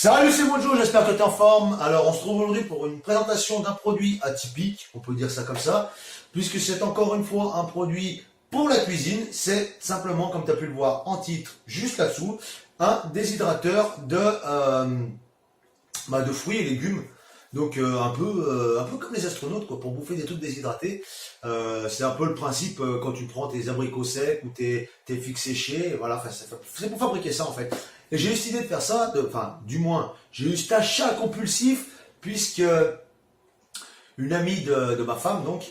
Salut, c'est Mojo, j'espère que tu es en forme. Alors, on se retrouve aujourd'hui pour une présentation d'un produit atypique, on peut dire ça comme ça, puisque c'est encore une fois un produit pour la cuisine. C'est simplement, comme tu as pu le voir en titre, juste là-dessous, un déshydrateur de fruits et légumes. Donc un peu comme les astronautes quoi, pour bouffer des trucs déshydratés. C'est un peu le principe quand tu prends tes abricots secs ou tes figues séchées. Voilà, c'est pour fabriquer ça en fait. Et j'ai eu cette idée de faire ça, du moins, j'ai eu cet achat compulsif puisque une amie de ma femme donc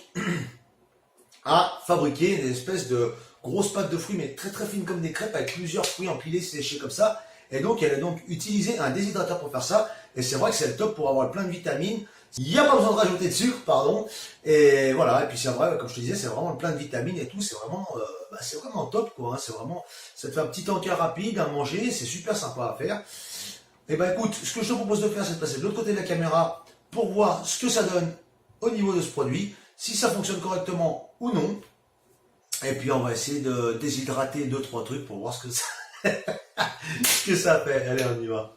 a fabriqué une espèce de grosse pâte de fruits mais très très fine comme des crêpes avec plusieurs fruits empilés séchés comme ça. Et donc elle a donc utilisé un déshydrateur pour faire ça. Et c'est vrai que c'est le top pour avoir plein de vitamines. Il n'y a pas besoin de rajouter de sucre, pardon. Et voilà, et puis c'est vrai, comme je te disais, c'est vraiment plein de vitamines et tout. C'est vraiment top, quoi. Hein. C'est vraiment, ça te fait un petit encart rapide à manger. C'est super sympa à faire. Et ben écoute, ce que je te propose de faire, c'est de passer de l'autre côté de la caméra pour voir ce que ça donne au niveau de ce produit, si ça fonctionne correctement ou non. Et puis on va essayer de déshydrater 2-3 trucs pour voir ce que ça, ce que ça fait. Allez, on y va.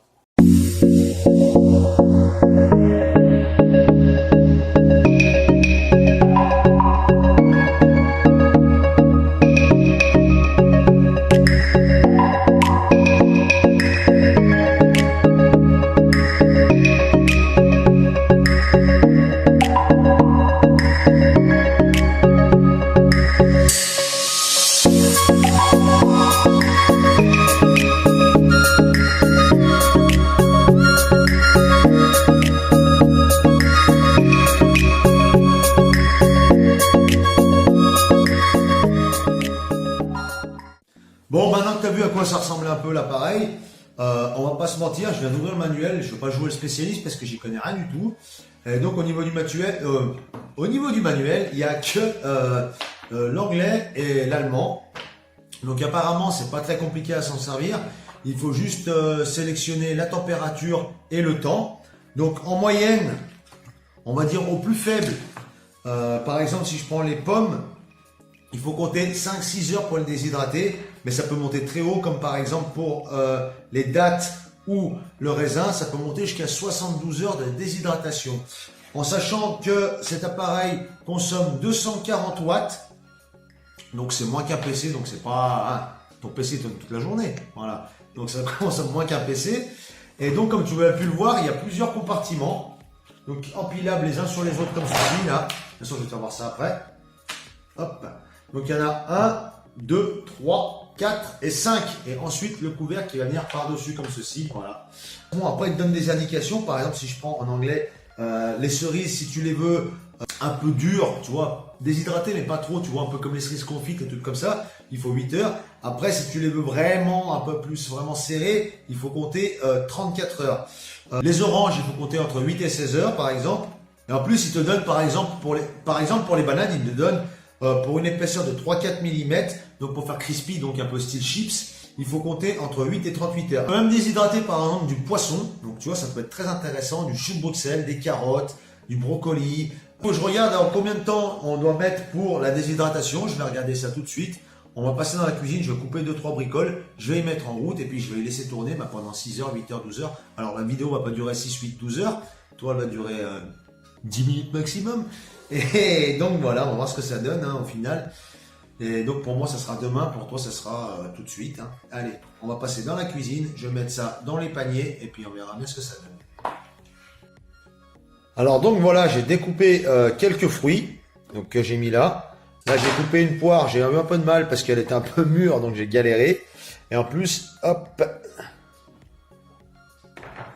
Bon, maintenant que tu as vu à quoi ça ressemble un peu l'appareil, on va pas se mentir, je viens d'ouvrir le manuel, je ne vais pas jouer le spécialiste parce que j'y connais rien du tout. Et donc au niveau du manuel, il n'y a que l'anglais et l'allemand. Donc apparemment, c'est pas très compliqué à s'en servir. Il faut juste sélectionner la température et le temps. Donc en moyenne, on va dire au plus faible, par exemple si je prends les pommes, il faut compter 5-6 heures pour les déshydrater, mais ça peut monter très haut, comme par exemple pour les dattes ou le raisin, ça peut monter jusqu'à 72 heures de déshydratation. En sachant que cet appareil consomme 240 watts, donc c'est moins qu'un PC, donc c'est pas... ton PC tourne toute la journée, voilà. Donc ça consomme moins qu'un PC. Et donc comme tu as pu le voir, il y a plusieurs compartiments, donc empilables les uns sur les autres comme celui là. Bien sûr, je vais te faire voir ça après. Hop. Donc il y en a 1, 2, 3, 4 et 5. Et ensuite le couvercle qui va venir par-dessus comme ceci. Voilà. Bon, après il te donne des indications. Par exemple, si je prends en anglais les cerises, si tu les veux un peu dures, tu vois, déshydratées mais pas trop, tu vois, un peu comme les cerises confites et tout comme ça, il faut 8 heures. Après, si tu les veux vraiment un peu plus vraiment serrées, il faut compter 34 heures. Les oranges, il faut compter entre 8 et 16 heures par exemple. Et en plus, il te donne par exemple pour les bananes, il te donne pour une épaisseur de 3-4 mm, donc pour faire crispy, donc un peu style chips, il faut compter entre 8 et 38 heures. On peut même déshydrater par exemple du poisson, donc tu vois ça peut être très intéressant, du chou de Bruxelles, des carottes, du brocoli. Je regarde alors combien de temps on doit mettre pour la déshydratation, je vais regarder ça tout de suite. On va passer dans la cuisine, je vais couper 2-3 bricoles, je vais y mettre en route et puis je vais les laisser tourner pendant 6 heures, 8 heures, 12 heures. Alors la vidéo va pas durer 6, 8, 12 heures, toi elle va durer 10 minutes maximum. Et donc voilà, on va voir ce que ça donne au final. Et donc pour moi ça sera demain, pour toi ça sera tout de suite. Hein. Allez, on va passer dans la cuisine, je vais mettre ça dans les paniers et puis on verra bien ce que ça donne. Alors donc voilà, j'ai découpé quelques fruits donc, que j'ai mis là. Là j'ai coupé une poire, j'ai eu un peu de mal parce qu'elle était un peu mûre donc j'ai galéré. Et en plus, hop,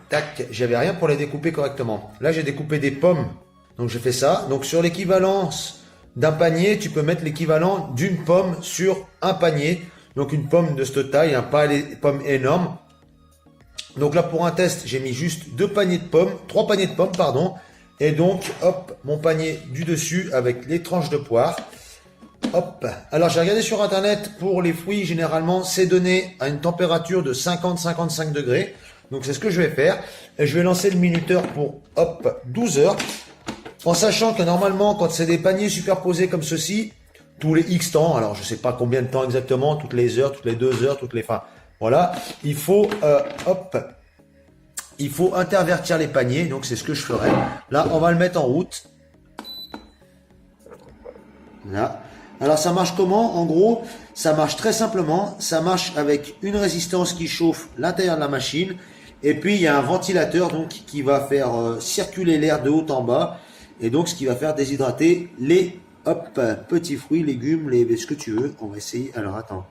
tac, j'avais rien pour les découper correctement. Là j'ai découpé des pommes. Donc je fais ça. Donc sur l'équivalence d'un panier, tu peux mettre l'équivalent d'une pomme sur un panier. Donc une pomme de cette taille, pas les pommes énormes. Donc là pour un test, j'ai mis juste 3 paniers de pommes, pardon. Et donc hop, mon panier du dessus avec les tranches de poire. Hop. Alors j'ai regardé sur internet pour les fruits, généralement c'est donné à une température de 50-55 degrés. Donc c'est ce que je vais faire. Et je vais lancer le minuteur pour hop 12 heures. En sachant que normalement, quand c'est des paniers superposés comme ceci, tous les X temps, alors je ne sais pas combien de temps exactement, toutes les heures, toutes les 2 heures, voilà, il faut il faut intervertir les paniers, donc c'est ce que je ferai. Là, on va le mettre en route. Là. Alors ça marche comment? En gros, ça marche très simplement. Ça marche avec une résistance qui chauffe l'intérieur de la machine. Et puis il y a un ventilateur donc qui va faire circuler l'air de haut en bas. Et donc ce qui va faire déshydrater les petits fruits, légumes, ce que tu veux. On va essayer. Alors attends.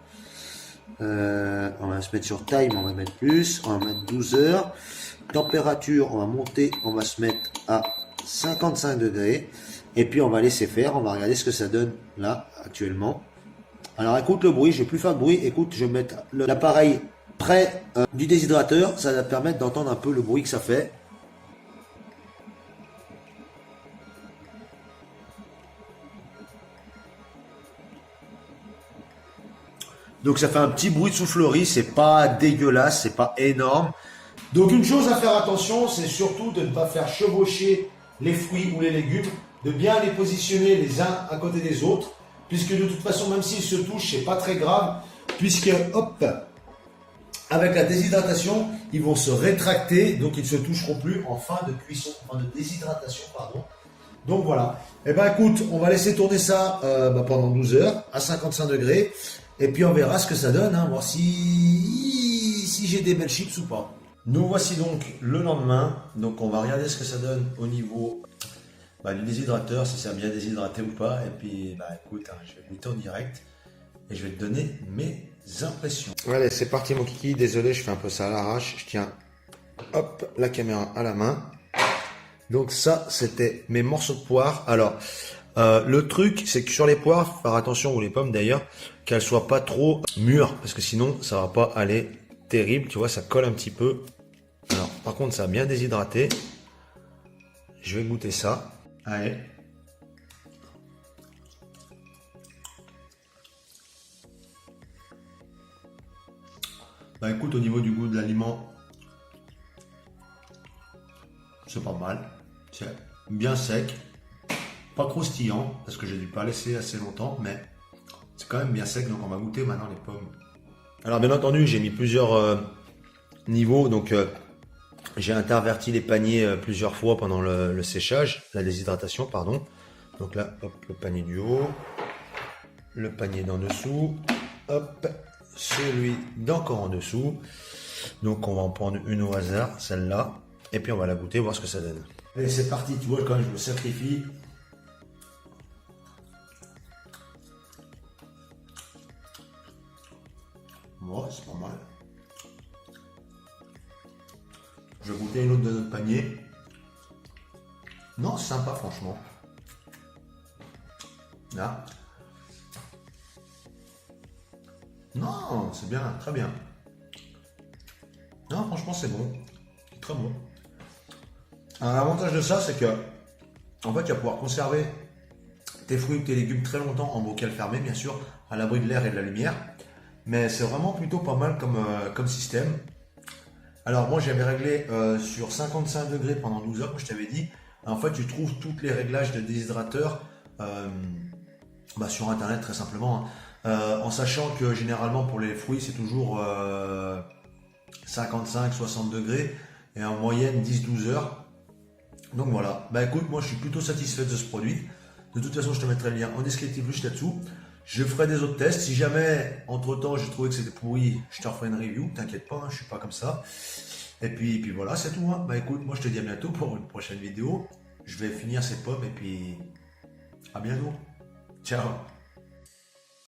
On va se mettre sur time, on va mettre plus. On va mettre 12 heures. Température, on va monter. On va se mettre à 55 degrés. Et puis on va laisser faire, on va regarder ce que ça donne là actuellement. Alors écoute le bruit, je vais plus faire de bruit. Écoute, je vais mettre l'appareil près du déshydrateur, ça va permettre d'entendre un peu le bruit que ça fait. Donc ça fait un petit bruit de soufflerie, c'est pas dégueulasse, c'est pas énorme. Donc une chose à faire attention, c'est surtout de ne pas faire chevaucher les fruits ou les légumes, de bien les positionner les uns à côté des autres, puisque de toute façon, même s'ils se touchent, c'est pas très grave, puisque hop, avec la déshydratation, ils vont se rétracter, donc ils ne se toucheront plus en fin de cuisson, en fin de déshydratation, pardon. Donc voilà. Eh ben écoute, on va laisser tourner ça pendant 12 heures à 55 degrés, et puis on verra ce que ça donne, hein, voir si j'ai des belles chips ou pas. Nous voici donc le lendemain, donc on va regarder ce que ça donne au niveau du déshydrateur, si ça a bien déshydraté ou pas, et puis écoute, hein, je vais goûter en direct et je vais te donner mes impressions. Allez, c'est parti mon kiki, désolé, je fais un peu ça à l'arrache, je tiens hop la caméra à la main. Donc ça, c'était mes morceaux de poire. Alors, le truc, c'est que sur les poires, faut faire attention, ou les pommes d'ailleurs, qu'elles soient pas trop mûres, parce que sinon, ça va pas aller terrible, tu vois, ça colle un petit peu. Alors, par contre, ça a bien déshydraté. Je vais goûter ça. Allez. Écoute, au niveau du goût de l'aliment, c'est pas mal. C'est bien sec, pas croustillant, parce que j'ai dû pas laisser assez longtemps, mais c'est quand même bien sec, donc on va goûter maintenant les pommes. Alors bien entendu, j'ai mis plusieurs niveaux, donc j'ai interverti les paniers plusieurs fois pendant le séchage, la déshydratation, pardon. Donc là, hop, le panier du haut, le panier d'en dessous, hop, celui d'encore en dessous. Donc on va en prendre une au hasard, celle-là, et puis on va la goûter, voir ce que ça donne. Allez, c'est parti, tu vois, quand je me sacrifie. Bon, c'est pas mal. Je vais goûter une autre de notre panier. Non, c'est sympa, franchement. Là. Non, c'est bien, très bien. Non, franchement, c'est bon. C'est très bon. Un avantage de ça, c'est que, en fait, tu vas pouvoir conserver tes fruits ou tes légumes très longtemps en bocal fermé, bien sûr, à l'abri de l'air et de la lumière. Mais c'est vraiment plutôt pas mal comme système. Alors moi j'avais réglé sur 55 degrés pendant 12 heures, comme je t'avais dit. En fait tu trouves tous les réglages de déshydrateur sur internet très simplement. Hein. En sachant que généralement pour les fruits c'est toujours 55-60 degrés et en moyenne 10-12 heures. Donc voilà, écoute, moi je suis plutôt satisfait de ce produit. De toute façon je te mettrai le lien en descriptif juste là-dessous. Je ferai des autres tests. Si jamais, entre temps, j'ai trouvé que c'était pourri, je te referai une review. T'inquiète pas, hein, je suis pas comme ça. Et puis voilà, c'est tout. Hein. Écoute, moi je te dis à bientôt pour une prochaine vidéo. Je vais finir ces pommes et puis à bientôt. Ciao.